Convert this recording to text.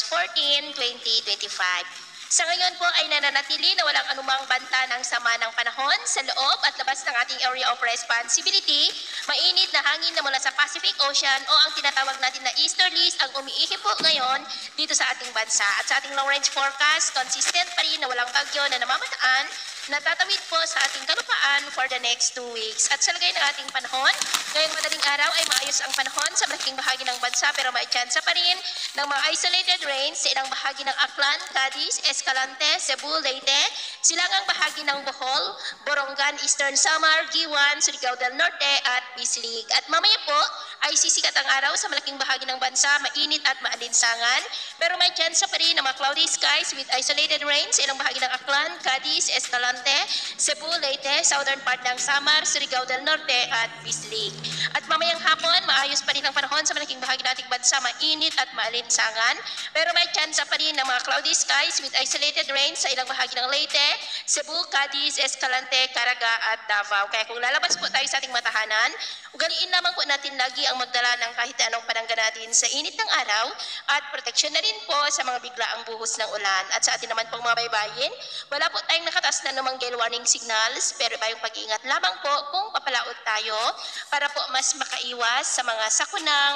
March 14, 2025. Sa ngayon po ay nananatili na walang anumang banta ng sama ng panahon sa loob at labas ng ating area of responsibility. Mainit na hangin na mula sa Pacific Ocean o ang tinatawag natin na easterlies ang umiihip po ngayon dito sa ating bansa. At sa ating long range forecast, consistent pa rin na walang bagyo na namamataan na tatawid po sa ating kalupaan for the next 2 weeks. At sa lagay ng ating panahon, ngayong madaling araw ay maayos ang panahon sa malaking bahagi ng bansa pero may tsansa pa rin ng mga isolated rains sa ilang bahagi ng Aklan, Cadiz, Escalante, Cebu, Leyte, silangang bahagi ng Bohol, Borongan, Eastern Samar, Giwan, Surigao del Norte at Bislig. At mamaya po ay sisikat ang araw sa malaking bahagi ng bansa, mainit at maalinsangan, pero may tsansa pa rin ng mga cloudy skies with isolated rains sa ilang bahagi ng Aklan, Cadiz, Escalante, Cebu, Leyte, southern part ng Samar, Surigao del Norte at Bislig. At mamayang hapon, maayos pa rin ang panahon sa malaking bahagi ng ating bansa, mainit at maalinsangan, pero may tsansa pa rin ng mga cloudy skies with isolated rains sa ilang bahagi ng Leyte, Cebu, Cadiz, Escalante, Caraga at Davao. Kaya kung lalabas po tayo sa ating matahanan, ugaliin lamang po natin lagi ang magdala ng kahit anong panangga natin sa init ng araw at proteksyon na rin po sa mga biglaang buhos ng ulan. At sa atin naman pong mga baybayin, wala po tayong nakatas na namang gale warning signals, pero bayong pag-iingat lamang po kung papalaot tayo para po mas makaiwas sa mga sakunang